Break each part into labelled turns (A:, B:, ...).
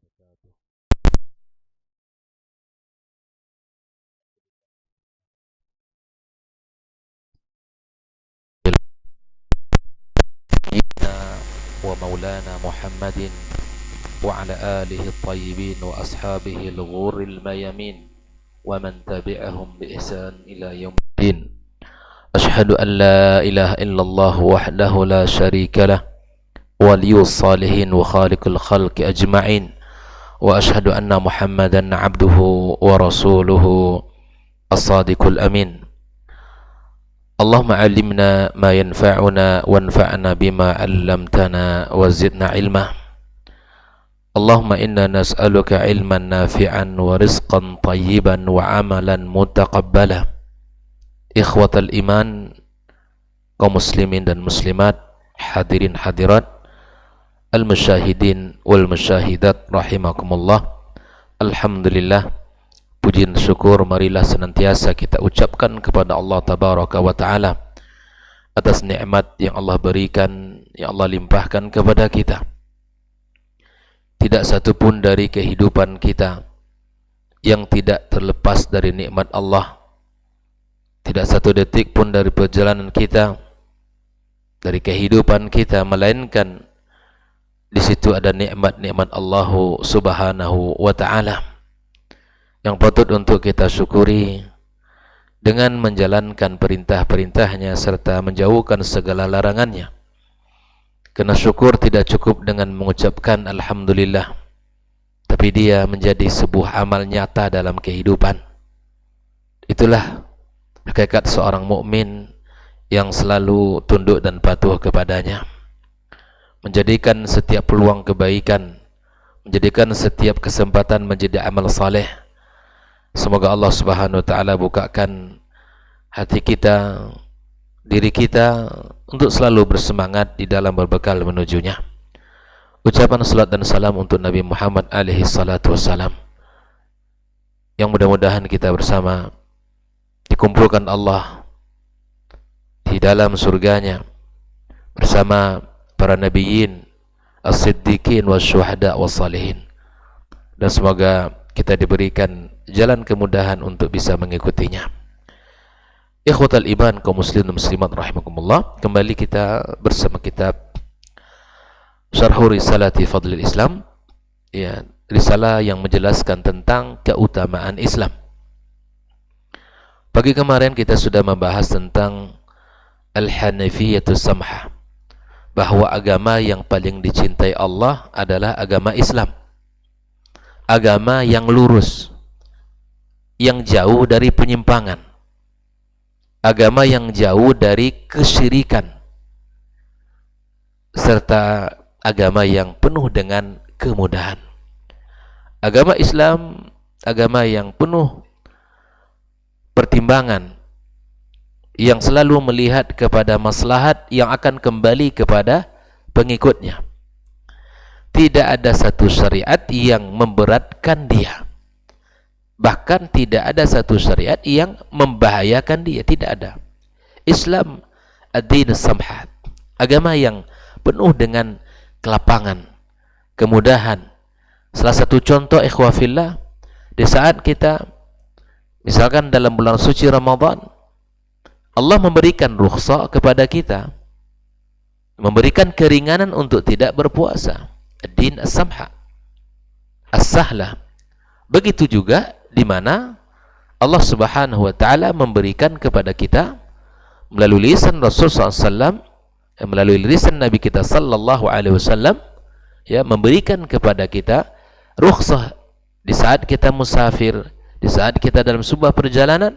A: وبركاته. سيدنا ومولانا محمد وعلى آله الطيبين وأصحابه الغر الميامين ومن تبعهم بإحسان إلى يوم الدين. أشهد أن لا إله إلا الله وحده لا شريك له ولي الصالحين وخالق الخلق أجمعين وأشهد أن محمدا عبده ورسوله الصادق الأمين. اللهم علمنا ما ينفعنا وانفعنا بما علمتنا وزدنا علما. اللهم إنا نسألك علما نافعا ورزقا طيبا وعملا متقبلا. إخوة الإيمان, kaum muslimin dan muslimat, hadirin hadirat, al-musyahidin wal musyahidat rahimakumullah. Alhamdulillah, puji dan syukur marilah senantiasa kita ucapkan kepada Allah Tabaraka wa Ta'ala atas nikmat yang Allah berikan, yang Allah limpahkan kepada kita. Tidak satu pun dari kehidupan kita yang tidak terlepas dari nikmat Allah. Tidak satu detik pun dari perjalanan kita, dari kehidupan kita, melainkan di situ ada nikmat-nikmat Allah Subhanahu wa Ta'ala yang patut untuk kita syukuri dengan menjalankan perintah-perintahnya serta menjauhkan segala larangannya. Karena syukur tidak cukup dengan mengucapkan Alhamdulillah, tapi dia menjadi sebuah amal nyata dalam kehidupan. Itulah hakikat seorang mukmin yang selalu tunduk dan patuh kepadanya, menjadikan setiap peluang kebaikan, menjadikan setiap kesempatan menjadi amal saleh. Semoga Allah Subhanahu wa Ta'ala bukakan hati kita, diri kita untuk selalu bersemangat di dalam berbekal menujunya. Ucapan salat dan salam untuk Nabi Muhammad alaihi salatu wassalam, yang mudah-mudahan kita bersama dikumpulkan Allah di dalam surganya bersama para nabiyyin, as-siddiqin, was-syuhada, was-salihin. Dan semoga kita diberikan jalan kemudahan untuk bisa mengikutinya. Ikhwatal iman, kaum muslim dan muslimat rahimakumullah, kembali kita bersama kitab Syarhu Risalati Fadlil Islam, ya, risalah yang menjelaskan tentang keutamaan Islam. Pagi kemarin kita sudah membahas tentang Al-Hanafiyatus Samhah, bahwa agama yang paling dicintai Allah adalah agama Islam. Agama yang lurus, yang jauh dari penyimpangan, agama yang jauh dari kesyirikan, serta agama yang penuh dengan kemudahan. Agama Islam, agama yang penuh pertimbangan, yang selalu melihat kepada maslahat yang akan kembali kepada pengikutnya. Tidak ada satu syariat yang memberatkan dia, bahkan tidak ada satu syariat yang membahayakan dia. Tidak ada. Islam ad-din samhat, agama yang penuh dengan kelapangan, kemudahan. Salah satu contoh ikhwafillah, di saat kita misalkan dalam bulan suci Ramadan, Allah memberikan rukhsah kepada kita, memberikan keringanan untuk tidak berpuasa. Ad-din as-samha, as-sahlah. Begitu juga di mana Allah Subhanahu wa Ta'ala memberikan kepada kita melalui lisan Rasul SAW, melalui lisan Nabi kita sallallahu alaihi wasallam, ya, memberikan kepada kita rukhsah di saat kita musafir, di saat kita dalam sebuah perjalanan,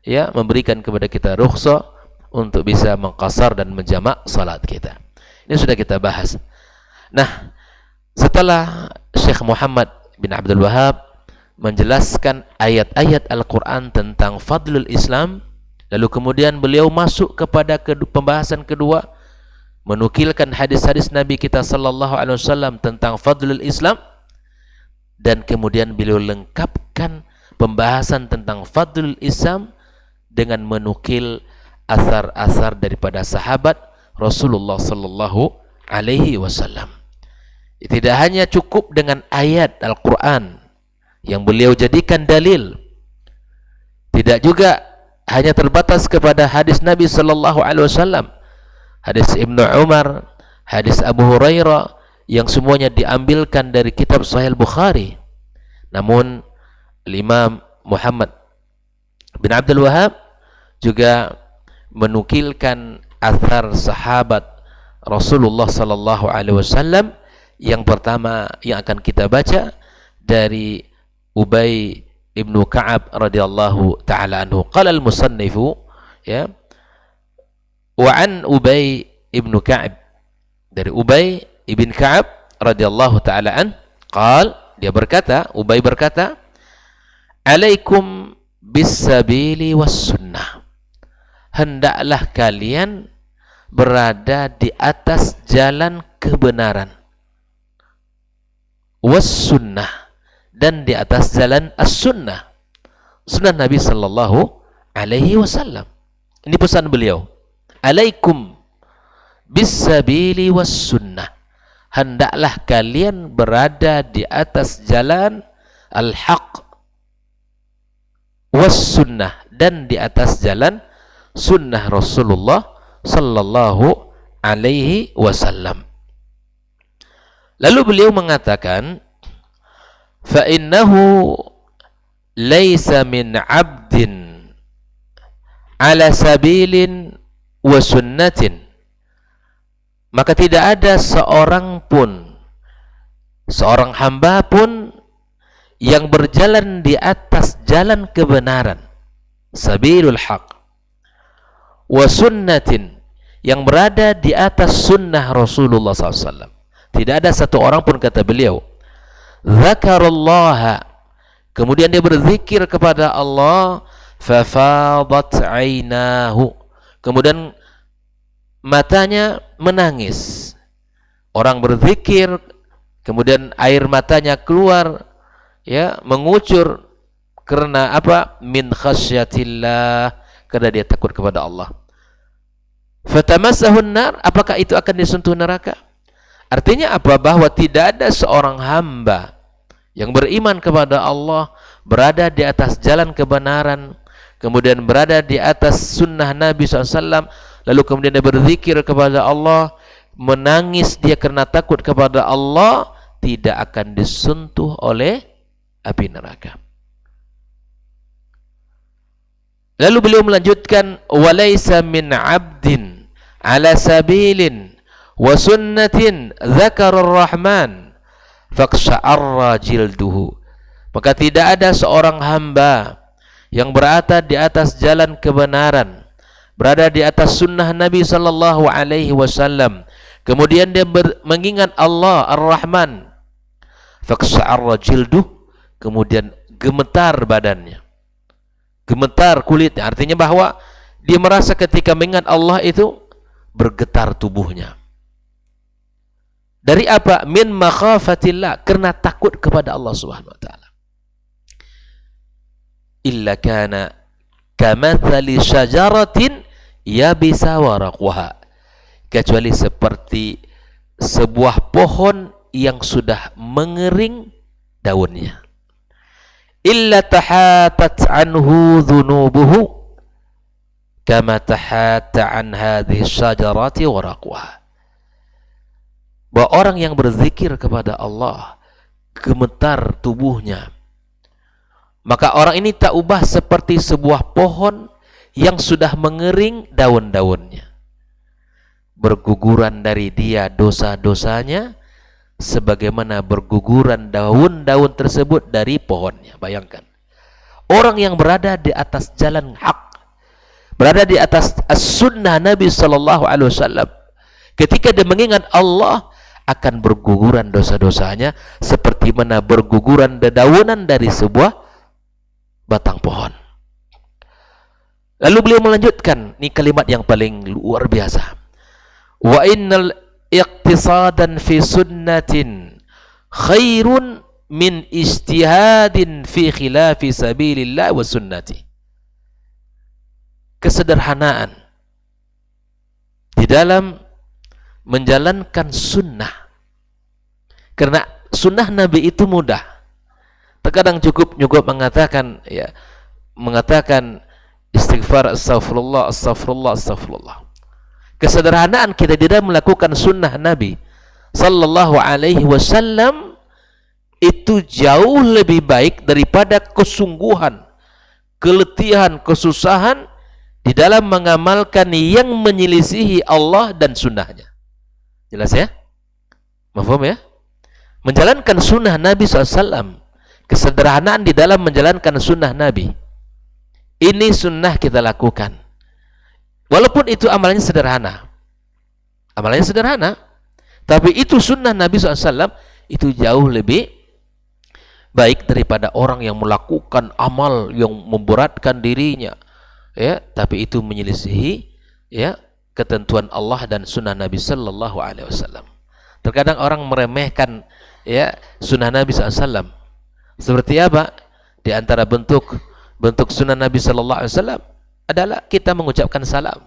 A: ya, memberikan kepada kita rukhsah untuk bisa mengqasar dan menjamak salat kita. Ini sudah kita bahas. Nah, setelah Syekh Muhammad bin Abdul Wahhab menjelaskan ayat-ayat Al-Quran tentang fadlul Islam, lalu kemudian beliau masuk kepada pembahasan kedua, menukilkan hadis-hadis Nabi kita sallallahu alaihi wasallam tentang fadlul Islam, dan kemudian beliau lengkapkan pembahasan tentang fadlul Islam dengan menukil asar-asar daripada sahabat Rasulullah sallallahu alaihi wasallam. Tidak hanya cukup dengan ayat Al-Quran yang beliau jadikan dalil, tidak juga hanya terbatas kepada hadis Nabi sallallahu alaihi wasallam, hadis Ibnu Umar, hadis Abu Hurairah, yang semuanya diambilkan dari kitab Sahih Bukhari. Namun Imam Muhammad bin Abdul Wahab juga menukilkan athar sahabat Rasulullah sallallahu alaihi wasallam. Yang pertama yang akan kita baca dari Ubay ibnu Ka'ab radhiyallahu taala anhu. Qala al-musannifu, ya, wa an Ubay ibnu Ka'ab, dari Ubay ibn Ka'ab radhiyallahu taala an, dia berkata, Ubay berkata, alaikum bis-sabili was-sunnah, hendaklah kalian berada di atas jalan kebenaran, was-sunnah, dan di atas jalan as-sunnah, sunnah Nabi sallallahu alaihi wasallam. Ini pesan beliau, alaikum bis-sabili was-sunnah, hendaklah kalian berada di atas jalan al-haq, was-sunnah, dan di atas jalan sunnah Rasulullah sallallahu alaihi wasallam. Lalu beliau mengatakan, fa innahu laisa min 'abdin ala sabilin wa sunnatin, maka tidak ada seorang pun, seorang hamba pun yang berjalan di atas jalan kebenaran, sabilul haq, wa sunnatin, yang berada di atas sunnah Rasulullah SAW. Tidak ada satu orang pun, kata beliau, dzakarallaha, kemudian dia berzikir kepada Allah, fafadat ainahu, kemudian matanya menangis. Orang berzikir kemudian air matanya keluar, ya, mengucur, karena apa? Min khasyatillah, karena dia takut kepada Allah. Fatamassahun nar, apakah itu akan disentuh neraka? Artinya apa? Bahwa tidak ada seorang hamba yang beriman kepada Allah, berada di atas jalan kebenaran, kemudian berada di atas sunnah Nabi SAW, lalu kemudian dia berzikir kepada Allah, menangis dia karena takut kepada Allah, tidak akan disentuh oleh api neraka. Lalu beliau melanjutkan, walaysa min 'abdin ala sabilin wa sunnatin dzakarur rahman faqsha'arra jilduhu, maka tidak ada seorang hamba yang berada di atas jalan kebenaran, berada di atas sunnah Nabi sallallahu alaihi wasallam, kemudian dia mengingat Allah Ar-Rahman, faqsha'arra jilduh, kemudian gemetar badannya, gemetar kulitnya. Artinya bahwa dia merasa ketika mengingat Allah itu bergetar tubuhnya. Dari apa? Min makhafatillah, karena takut kepada Allah Subhanahu wa taala. Illa kana kamathali syajaratin yabisa waraqaha, kecuali seperti sebuah pohon yang sudah mengering daunnya. Illa tahatat anhu dhunubuhu kama tahatta an hadhihi syajarati waraqaha. Bahwa orang yang berzikir kepada Allah, gemetar tubuhnya, maka orang ini tak ubah seperti sebuah pohon yang sudah mengering daun-daunnya. Berguguran dari dia dosa-dosanya sebagaimana berguguran daun-daun tersebut dari pohonnya. Bayangkan, orang yang berada di atas jalan hak, berada di atas as-sunnah Nabi sallallahu alaihi wasallam, ketika dia mengingat Allah, akan berguguran dosa-dosanya seperti mana berguguran dedaunan dari sebuah batang pohon. Lalu beliau melanjutkan, ini kalimat yang paling luar biasa, wa innal iqtisadan fi sunnatin khairun min ijtihadin fi khilafi sabilillah wa sunnati. Kesederhanaan di dalam menjalankan sunnah Karena sunnah Nabi itu mudah. Terkadang cukup mengatakan istighfar, astaghfirullah, astaghfirullah, astaghfirullah. Kesederhanaan kita tidak melakukan sunnah Nabi sallallahu alaihi wasallam itu jauh lebih baik daripada kesungguhan, keletihan, kesusahan di dalam mengamalkan yang menyelisihi Allah dan sunnahnya. Jelas ya? Mafhum ya? Menjalankan sunnah Nabi SAW, kesederhanaan di dalam menjalankan sunnah Nabi, ini sunnah kita lakukan walaupun itu amalannya sederhana, tapi itu sunnah Nabi SAW, itu jauh lebih baik daripada orang yang melakukan amal yang memberatkan dirinya, ya, tapi itu menyelisihi ketentuan Allah dan sunnah Nabi Sallallahu Alaihi Wasallam. Terkadang orang meremehkan sunnah Nabi SAW. Seperti apa? Di antara bentuk sunnah Nabi Sallallahu Alaihi Wasallam adalah kita mengucapkan salam.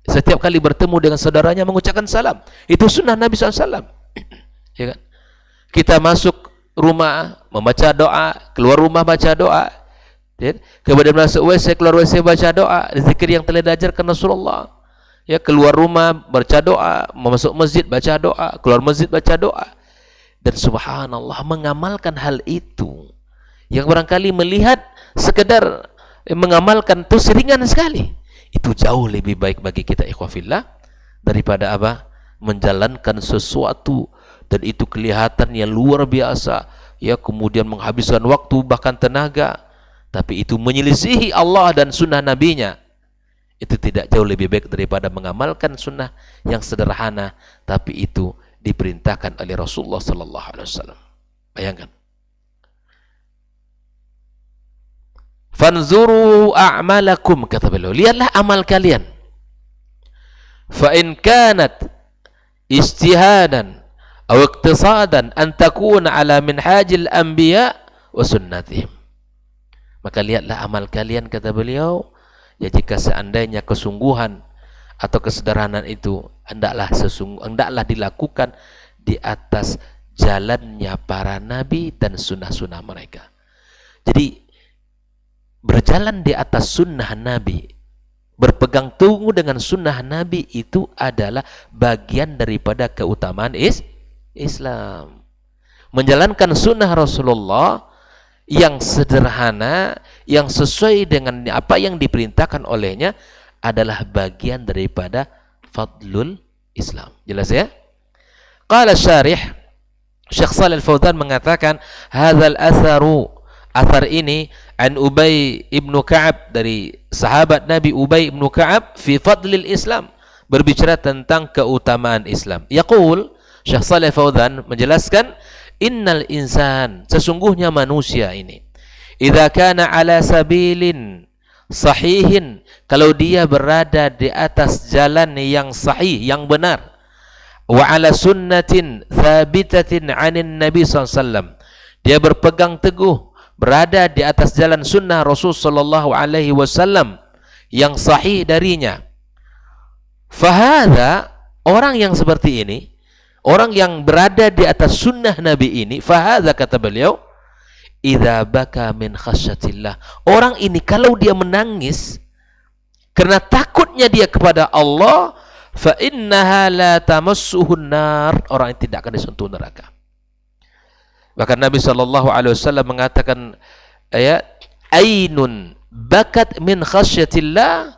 A: Setiap kali bertemu dengan saudaranya mengucapkan salam. Itu sunnah Nabi SAW. Ya kan? Kita masuk rumah membaca doa, keluar rumah baca doa. Ya? Kemudian masuk WC, keluar WC baca doa. Zikir yang telah diajarkan Rasulullah. Ya, keluar rumah baca doa, masuk masjid baca doa, keluar masjid baca doa. Dan subhanallah, mengamalkan hal itu yang barangkali melihat sekedar mengamalkan itu seringan sekali, itu jauh lebih baik bagi kita ikhwafillah daripada apa? Menjalankan sesuatu dan itu kelihatannya luar biasa, ya, kemudian menghabiskan waktu bahkan tenaga, tapi itu menyelisihi Allah dan sunnah nabinya. Itu tidak jauh lebih baik daripada mengamalkan sunnah yang sederhana tapi itu diperintahkan oleh Rasulullah sallallahu alaihi wasallam. Bayangkan. Fanzuru a'malakum, kata beliau, lihatlah amal kalian. Fa in kanat ijtihadan aw iqtisadan an takuna ala minhajil anbiya wa sunnatihim. Maka lihatlah amal kalian, kata beliau, ya, jika seandainya kesungguhan atau kesederhanaan itu hendaklah dilakukan di atas jalannya para nabi dan sunnah-sunnah mereka. Jadi berjalan di atas sunnah nabi, berpegang teguh dengan sunnah nabi, itu adalah bagian daripada keutamaan Islam. Menjalankan sunnah Rasulullah yang sederhana, yang sesuai dengan apa yang diperintahkan olehnya adalah bagian daripada fadlul Islam. Jelas ya? Qala syarih Syekh Shalih Al-Fauzan mengatakan, hadzal atharu, athar ini an Ubay ibnu Ka'ab, dari sahabat Nabi Ubay ibnu Ka'ab, fi fadlil Islam, berbicara tentang keutamaan Islam. Yaqul, Syekh Shalih Al-Fauzan menjelaskan, innal insan, sesungguhnya manusia ini, idza kana ala sabilin sahihin, kalau dia berada di atas jalan yang sahih, yang benar, wa ala sunnatin thabitatin anin nabi SAW, dia berpegang teguh, berada di atas jalan sunnah Rasul sallallahu alaihi wasallam yang sahih darinya, fahadha, orang yang seperti ini, orang yang berada di atas sunnah Nabi ini, fahadha, kata beliau, idza baka min khasyatillah, orang ini kalau dia menangis karena takutnya dia kepada Allah, fa innaha la tamassuhun nar, orang ini tidak akan disentuh neraka. Bahkan Nabi sallallahu alaihi wasallam mengatakan, ainun bakat min khasyatillah,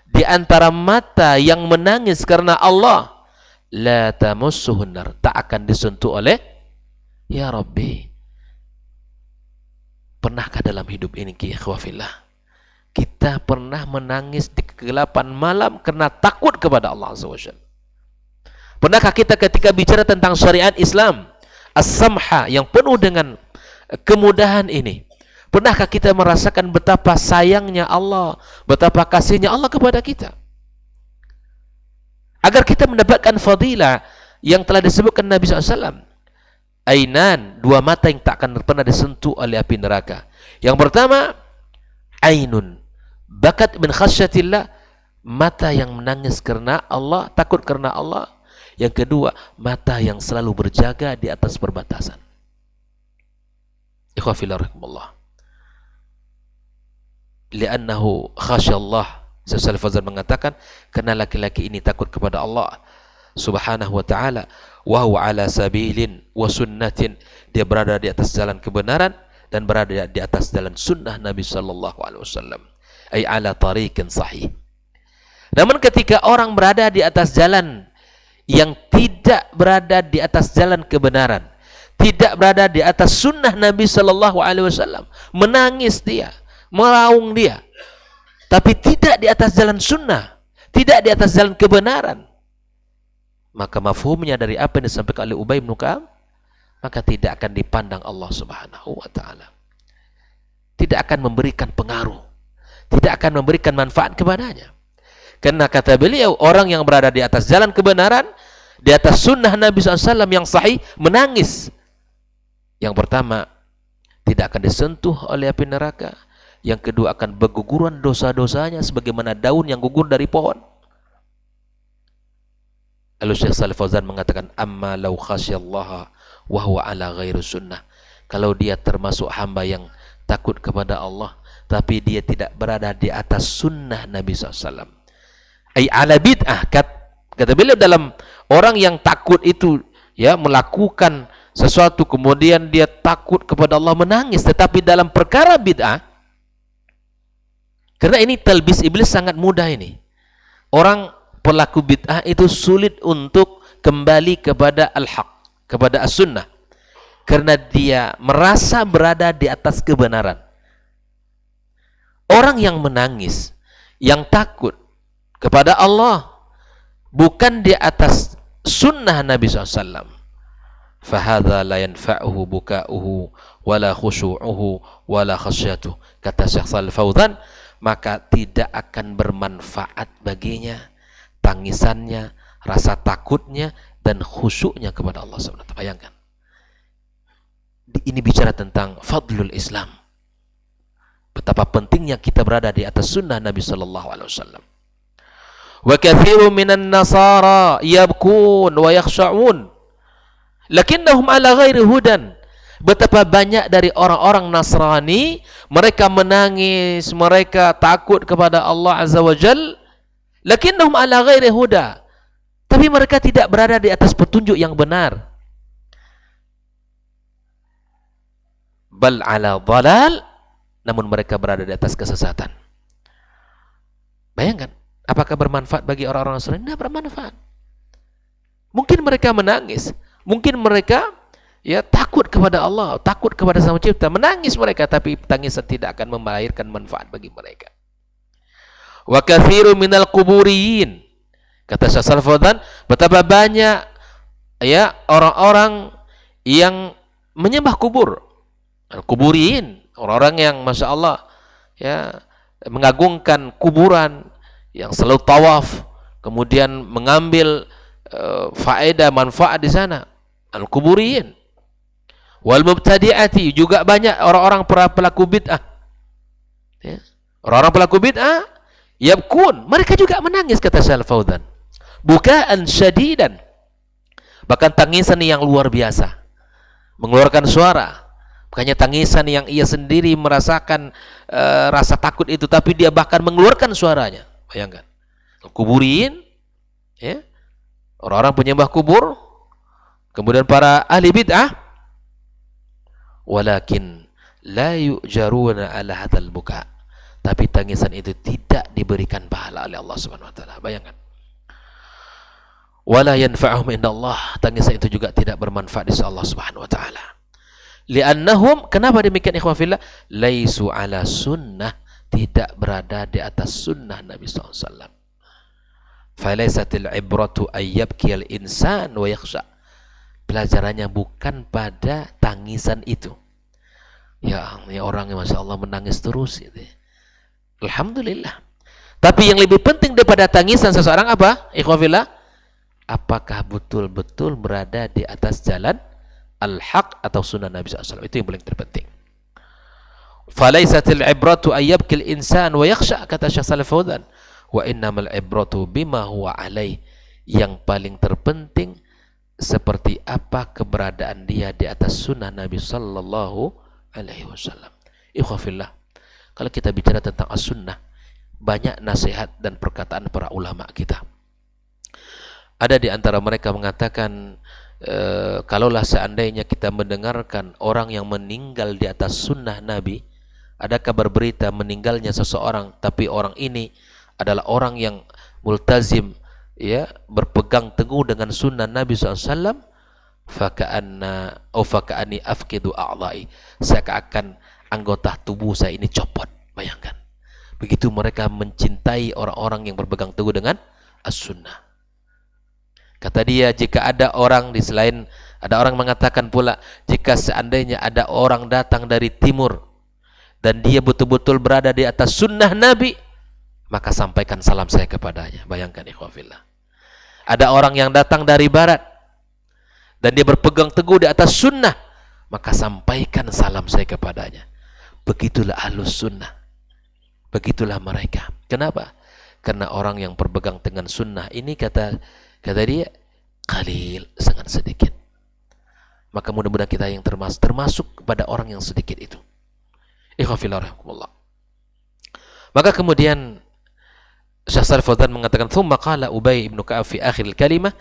A: di antara mata yang menangis karena Allah, la tamassuhun nar, tak akan disentuh oleh, ya Rabbi. Pernahkah dalam hidup ini, ikhwafillah, kita pernah menangis di kegelapan malam karena takut kepada Allah Azza wa Jalla? Pernahkah kita ketika bicara tentang syariat Islam as-samha, yang penuh dengan kemudahan ini, pernahkah kita merasakan betapa sayangnya Allah, betapa kasihnya Allah kepada kita? Agar kita mendapatkan fadilah yang telah disebutkan Nabi SAW, ainan, dua mata yang tak akan pernah disentuh oleh api neraka. Yang pertama, ainun bakat min khasyatillah, mata yang menangis karena Allah, takut karena Allah. Yang kedua, mata yang selalu berjaga di atas perbatasan. Ikhwafillah rahimahullah. Li'annahu khasyallah. Syekh Fauzan mengatakan, karena laki-laki ini takut kepada Allah Subhanahu wa ta'ala, wa huwa ala sabilin wa sunnatin, dia berada di atas jalan kebenaran dan berada di atas jalan sunnah Nabi sallallahu alaihi wasallam, ay ala tariqin sahih. Namun ketika orang berada di atas jalan yang tidak berada di atas jalan kebenaran, tidak berada di atas sunnah Nabi sallallahu alaihi wasallam, menangis dia, meraung dia, tapi tidak di atas jalan sunnah, tidak di atas jalan kebenaran, maka mafhumnya dari apa yang disampaikan oleh Ubay bin Ka'ab, maka tidak akan dipandang Allah Subhanahu wa ta'ala, tidak akan memberikan pengaruh, tidak akan memberikan manfaat kepadanya. Karena kata beliau, orang yang berada di atas jalan kebenaran, di atas sunnah Nabi SAW yang sahih, menangis. Yang pertama, tidak akan disentuh oleh api neraka. Yang kedua, akan berguguran dosa-dosanya sebagaimana daun yang gugur dari pohon. Lalu Syekh Shalih Fauzan mengatakan, amma law khasyallaha wa huwa ala ghairi sunnah. Kalau dia termasuk hamba yang takut kepada Allah, tapi dia tidak berada di atas sunnah Nabi SAW, ay ala bid'ah, kata beliau, dalam orang yang takut itu, ya, melakukan sesuatu kemudian dia takut kepada Allah, menangis, tetapi dalam perkara bid'ah, karena ini talbis iblis sangat mudah ini. Orang pelaku bid'ah itu sulit untuk kembali kepada al-haq, kepada as-sunnah, karena dia merasa berada di atas kebenaran. Orang yang menangis, yang takut kepada Allah, bukan di atas sunnah Nabi SAW, fahadha la yanfa'uhu buka'uhu wala khusyu'uhu wala khasyatuh, kata Syekh Shalih Fauzan, maka tidak akan bermanfaat baginya tangisannya, rasa takutnya, dan khusyuknya kepada Allah SWT. Bayangkan, ini bicara tentang fadlul Islam, betapa pentingnya kita berada di atas sunnah Nabi Sallallahu Alaihi Wasallam. Wa katsirun minan nasara yabkun wa yakhsha'un lakinnahum ala ghairi hudan. Betapa banyak dari orang-orang Nasrani, mereka menangis, mereka takut kepada Allah Azza wa Jal, lakinnahum ala ghairi huda, tapi mereka tidak berada di atas petunjuk yang benar. Bal ala dhalal, namun mereka berada di atas kesesatan. Bayangkan, apakah bermanfaat bagi orang-orang Nasrani? Tidak bermanfaat. Mungkin mereka menangis, mungkin mereka, ya, takut kepada Allah, takut kepada Sang Pencipta, menangis mereka, tapi tangisan tidak akan melahirkan manfaat bagi mereka. Wa katsiru minal quburiyin, kata Syekh Shalih Fauzan, betapa banyak, ya, orang-orang yang menyembah kubur. Al-quburiyin, orang-orang yang Masya Allah, ya, mengagungkan kuburan, yang selalu tawaf, kemudian mengambil faedah, manfaat di sana. Al-quburiyin. Wal mubtadi'ati, juga banyak orang-orang pelaku bid'ah, ya. Orang-orang pelaku bid'ah yabkun, mereka juga menangis, kata Syekh Fauzan, bukaan syadidan, bahkan tangisan yang luar biasa, mengeluarkan suara, bukannya tangisan yang ia sendiri merasakan rasa takut itu, tapi dia bahkan mengeluarkan suaranya. Bayangkan, kuburin, ya, orang-orang penyembah kubur, kemudian para ahli bid'ah, walakin la yu'jaruna ala hadzal buka, tapi tangisan itu tidak diberikan pahala oleh Allah Subhanahu wa taala. Bayangkan. Wala yanfa'uhum indallah, tangisan itu juga tidak bermanfaat di sisi Allah Subhanahu wa taala. Li'annahum, kenapa demikian ikhwan fillah? Laisu ala sunnah, tidak berada di atas sunnah Nabi sallallahu alaihi wasallam. Falaisatil ibratu ayyabkiyal insan wa yakhsha. Pelajarannya bukan pada tangisan itu. Ya, ini orang yang Masya Allah menangis terus gitu. Alhamdulillah. Tapi yang lebih penting daripada tangisan seseorang apa? Ikhwan fillah, apakah betul-betul berada di atas jalan al-haq atau sunnah Nabi SAW? Itu yang paling terpenting. Falaisatil ibratu ayyabkil insan wa yakhsha, kata Syekh Shalih Fauzan, wa innamal ibratu bima huwa alaih. yang paling terpenting seperti apa keberadaan dia di atas sunnah Nabi sallallahu alaihi wasallam. Ikhwafillah, kalau kita bicara tentang as-sunnah, banyak nasihat dan perkataan para ulama kita. Ada di antara mereka mengatakan, kalaulah seandainya kita mendengarkan orang yang meninggal di atas sunnah Nabi, ada kabar berita meninggalnya seseorang, tapi orang ini adalah orang yang multazim, ya, berpegang teguh dengan sunnah Nabi SAW, faka'ani afkidu a'dha'i, seakan-akan anggota tubuh saya ini copot. Bayangkan, begitu mereka mencintai orang-orang yang berpegang teguh dengan as-sunnah. Kata dia, jika ada orang di selain, ada orang mengatakan pula, jika seandainya ada orang datang dari timur dan dia betul-betul berada di atas sunnah Nabi, maka sampaikan salam saya kepadanya. Bayangkan ikhwafillah, ada orang yang datang dari barat dan dia berpegang teguh di atas sunnah, maka sampaikan salam saya kepadanya. Begitulah ahlus sunnah, begitulah mereka. Kenapa? Karena orang yang berpegang dengan sunnah ini, kata dia, qalil, sangat sedikit. Maka mudah-mudahan kita yang termasuk kepada orang yang sedikit itu. Ikhwafillah rahmatullah. Maka kemudian Syekh Shalih Fauzan mengatakan, "Tsumma qala Ubay ibn Ka'ab fi akhir al-kalimah,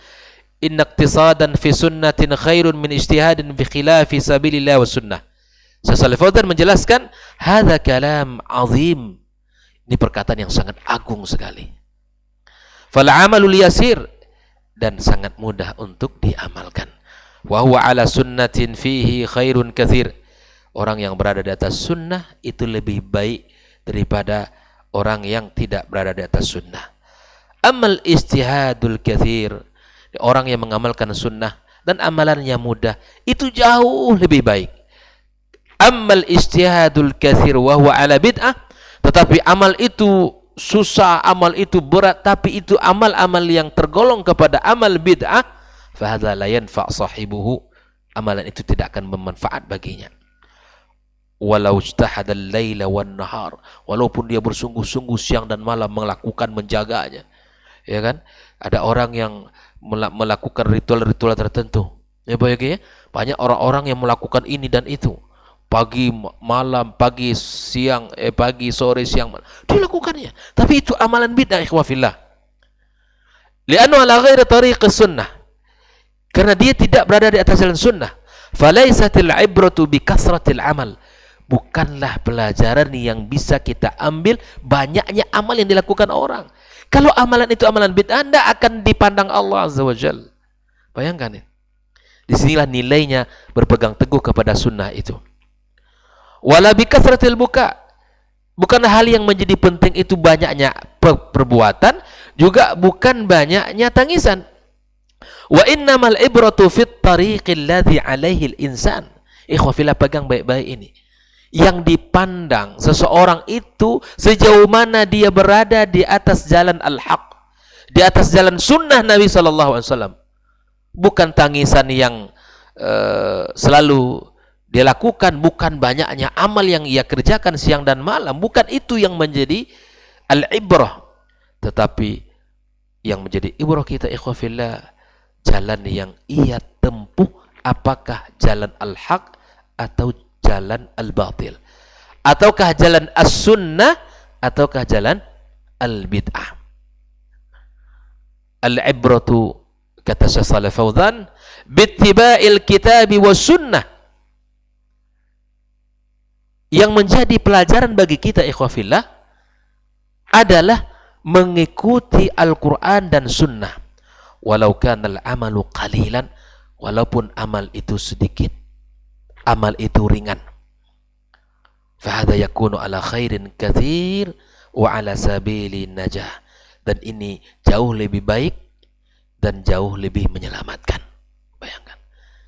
A: inna iqtisadan fi sunnatin khairun min ijtihadin fi khilafi sabilillah wa sunnah." Syekh Shalih Fauzan menjelaskan, hadza kalam azim. Ini perkataan yang sangat agung sekali. Fal amalul yasir, dan sangat mudah untuk diamalkan. Wa huwa ala sunnatin fihi khairun katsir. Orang yang berada di atas sunnah itu lebih baik daripada orang yang tidak berada di atas sunnah. Amal istihadul katsir, orang yang mengamalkan sunnah dan amalannya mudah, itu jauh lebih baik. Amal istihadul katsir wa huwa ala bid'ah, tetapi amal itu susah, amal itu berat, tapi itu amal-amal yang tergolong kepada amal bid'ah, fahadza la yanfa' sahibuhu, amalan itu tidak akan bermanfaat baginya. Walau ijtahada al-laila wan nahar, walaupun dia bersungguh-sungguh siang dan malam melakukan, menjaganya, ya kan? Ada orang yang melakukan ritual-ritual tertentu, ya banyak orang-orang yang melakukan ini dan itu, pagi malam, pagi siang, pagi sore siang malam, dilakukannya, tapi itu amalan bid'ah ikhwafillah. Li'annahu ala ghairi tariqis sunnah, karena dia tidak berada di atas jalan sunnah. Falaisatil ibratu bi kasratil amal, bukanlah pelajaran yang bisa kita ambil banyaknya amal yang dilakukan orang. Kalau amalan itu amalan bid'ah, anda akan dipandang Allah Azza wa Jalla. Bayangkan ya, disinilah nilainya berpegang teguh kepada sunnah itu. Wala bi kasratil buka, bukan hal yang menjadi penting itu banyaknya perbuatan, juga bukan banyaknya tangisan. Wa innamal ibratu fit tariqil ladzi alaihi al-insan. Ikhwafillah, pegang baik-baik ini. Yang dipandang seseorang itu sejauh mana dia berada di atas jalan al-haq, di atas jalan sunnah Nabi SAW. Bukan tangisan yang selalu dia lakukan, bukan banyaknya amal yang ia kerjakan siang dan malam, bukan itu yang menjadi al-ibrah. Tetapi yang menjadi ibrah kita ikhwafillah, jalan yang ia tempuh, apakah jalan al-haq atau jalan al-batil, ataukah jalan as-sunnah ataukah jalan al-bid'ah. Al-ibratu, kata Syekh Shalih Fauzan, bittiba'il kitabi was sunnah. Yang menjadi pelajaran bagi kita ikhwafillah adalah mengikuti Al-Quran dan sunnah, walau kana al-amalu qalilan, walaupun amal itu sedikit, amal itu ringan. Fahadha yakunu ala khairin katsir wa ala sabili najah, dan ini jauh lebih baik dan jauh lebih menyelamatkan. Bayangkan,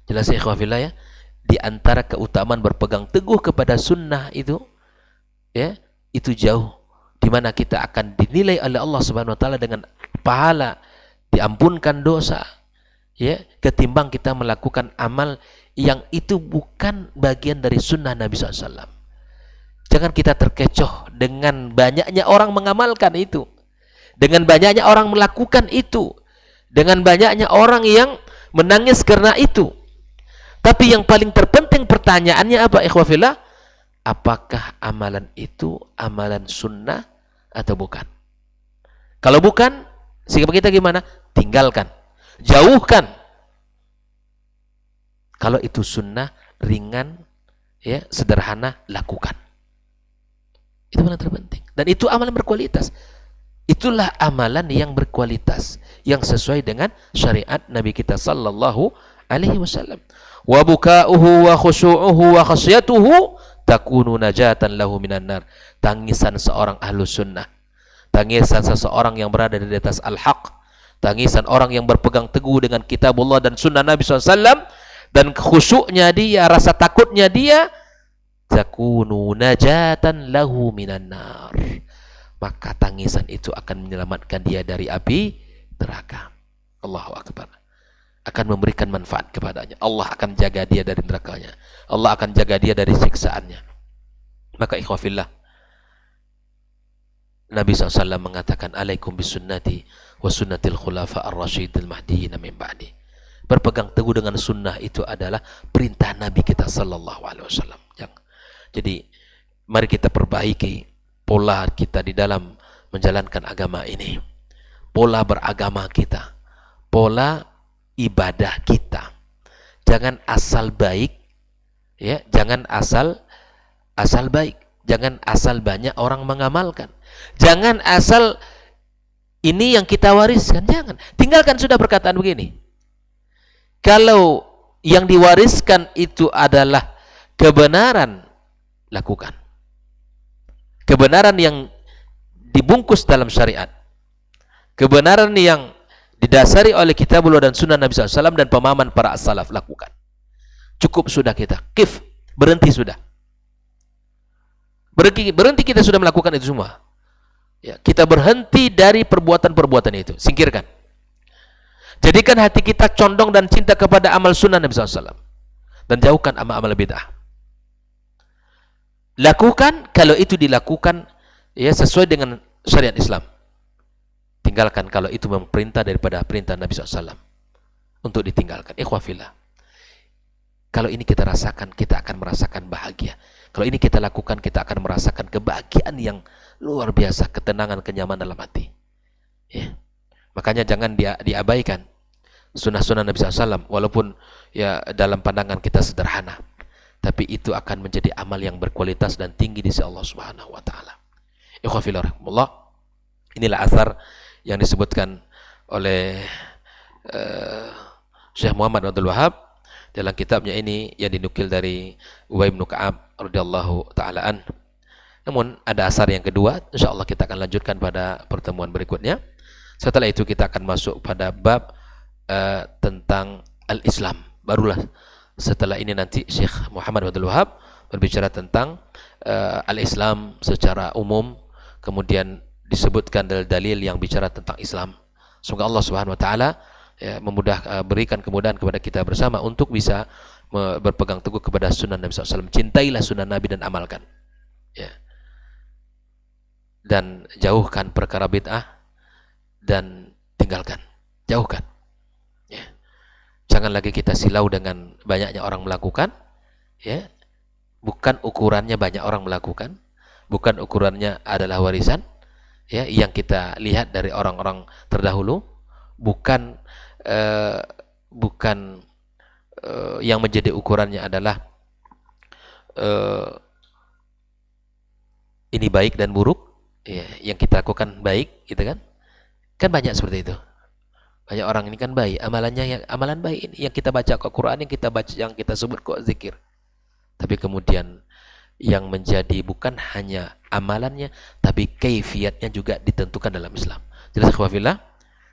A: jelas ya ikhwafillah ya, di antara keutamaan berpegang teguh kepada sunnah itu, ya, itu jauh, di mana kita akan dinilai oleh Allah Subhanahu wa taala dengan pahala, diampunkan dosa, ya, ketimbang kita melakukan amal yang itu bukan bagian dari sunnah Nabi SAW. Jangan kita terkecoh dengan banyaknya orang mengamalkan itu, dengan banyaknya orang melakukan itu, dengan banyaknya orang yang menangis karena itu. Tapi yang paling terpenting pertanyaannya apa, ikhwafillah? Apakah amalan itu amalan sunnah atau bukan? Kalau bukan, sikap kita gimana? Tinggalkan, jauhkan. Kalau itu sunnah, ringan, ya, sederhana, lakukan. Itu paling terpenting. Dan itu amalan berkualitas. Itulah amalan yang berkualitas, yang sesuai dengan syariat Nabi kita sallallahu alaihi wasallam. Wa buka'uhu wa khusyu'uhu wa khasyatuhu takunu najatan lahu minan nar. Tangisan seorang ahlus sunnah, tangisan seseorang yang berada di atas al-haq, tangisan orang yang berpegang teguh dengan kitabullah dan sunnah Nabi SAW, dan khusyuknya dia, rasa takutnya dia, takunu najatan lahu minan nar, maka tangisan itu akan menyelamatkan dia dari api neraka. Allahu Akbar. Akan memberikan manfaat kepadanya. Allah akan jaga dia dari nerakanya. Allah akan jaga dia dari siksaannya. Maka ikhwafillah, Nabi SAW mengatakan, alaikum bisunnati wa sunnatil khulafa ar-rasyidil mahdiyyin min ba'di. Berpegang teguh dengan sunnah itu adalah perintah Nabi kita sallallahu alaihi wasallam. Jadi mari kita perbaiki pola kita di dalam menjalankan agama ini, pola beragama kita, pola ibadah kita. Jangan asal baik, ya, jangan asal baik, jangan asal banyak orang mengamalkan, jangan asal ini yang kita wariskan, jangan. Tinggalkan sudah perkataan begini. Kalau yang diwariskan itu adalah kebenaran, lakukan. Kebenaran yang dibungkus dalam syariat, kebenaran yang didasari oleh kitabullah dan sunnah Nabi SAW dan pemahaman para as-salaf, lakukan. Cukup sudah kita, kif, berhenti sudah. Berhenti kita sudah melakukan itu semua. Ya, kita berhenti dari perbuatan-perbuatan itu, singkirkan. Jadikan hati kita condong dan cinta kepada amal sunnah Nabi SAW, dan jauhkan amal-amal bid'ah. Lakukan kalau itu dilakukan, ya, sesuai dengan syariat Islam. Tinggalkan kalau itu memperintah daripada perintah Nabi SAW, untuk ditinggalkan. Ikhwafillah, kalau ini kita rasakan, kita akan merasakan bahagia. Kalau ini kita lakukan, kita akan merasakan kebahagiaan yang luar biasa, ketenangan, kenyamanan dalam hati, ya. Makanya jangan diabaikan sunnah-sunnah Nabi SAW, walaupun ya dalam pandangan kita sederhana, tapi itu akan menjadi amal yang berkualitas dan tinggi di sisi Allah Subhanahu wa taala. Ikhwafillah rahimahullah. Inilah asar yang disebutkan oleh Syekh Muhammad Abdul Wahab dalam kitabnya ini, yang dinukil dari Ubay bin Ka'ab radhiyallahu taala an. Namun ada asar yang kedua, insyaallah kita akan lanjutkan pada pertemuan berikutnya. Setelah itu kita akan masuk pada bab tentang al-Islam. Barulah setelah ini nanti Syekh Muhammad Abdul Wahab berbicara tentang al-Islam secara umum, kemudian disebutkan dalil-dalil yang bicara tentang Islam. Semoga Allah Subhanahu wa taala, ya, berikan kemudahan kepada kita bersama untuk bisa berpegang teguh kepada sunnah Nabi SAW. Cintailah sunnah Nabi dan amalkan, ya. Dan jauhkan perkara bid'ah, dan tinggalkan, jauhkan, ya. Jangan lagi kita silau dengan banyaknya orang melakukan, ya. Bukan ukurannya banyak orang melakukan, bukan ukurannya adalah warisan, ya, yang kita lihat dari orang-orang terdahulu, bukan yang menjadi ukurannya adalah ini baik dan buruk, ya, yang kita lakukan baik, gitu kan? Kan banyak seperti itu. Banyak orang ini kan baik, amalannya amalan baik ini, yang kita baca kok Quran, yang kita baca, yang kita sebut kok zikir. Tapi kemudian yang menjadi bukan hanya amalannya, tapi kaifiatnya juga ditentukan dalam Islam. Jelas ikhwafillah,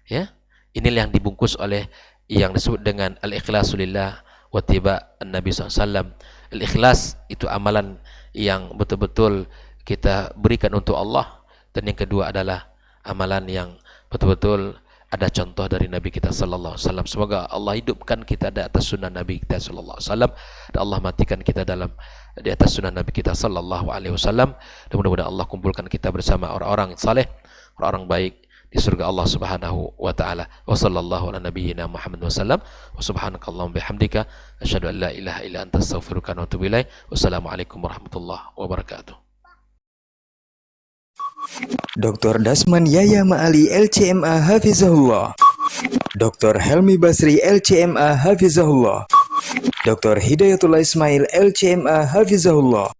A: ya. Inilah yang dibungkus oleh yang disebut dengan al-ikhlasu lillah wa tiba an-nabi SAW. Al-ikhlas itu amalan yang betul-betul kita berikan untuk Allah, dan yang kedua adalah amalan yang betul-betul ada contoh dari Nabi kita sallallahu alaihi wasallam. Semoga Allah hidupkan kita di atas sunnah Nabi kita sallallahu alaihi wasallam, dan Allah matikan kita di atas sunnah Nabi kita sallallahu alaihi wasallam. Dan mudah-mudahan Allah kumpulkan kita bersama orang-orang saleh, orang-orang baik di surga Allah Subhanahu wa taala. Wa sallallahu ala nabiyyina Muhammad wasallam. Wa subhanakallahumma bihamdika asyhadu an la ilaha illa anta astaghfiruka wa atubu ilaik. Wassalamualaikum warahmatullahi wabarakatuh.
B: Dr. Dasman Yaya Ma'ali LCMA Hafizahullah, Dr. Helmi Basri LCMA Hafizahullah, Dr. Hidayatullah Ismail LCMA Hafizahullah.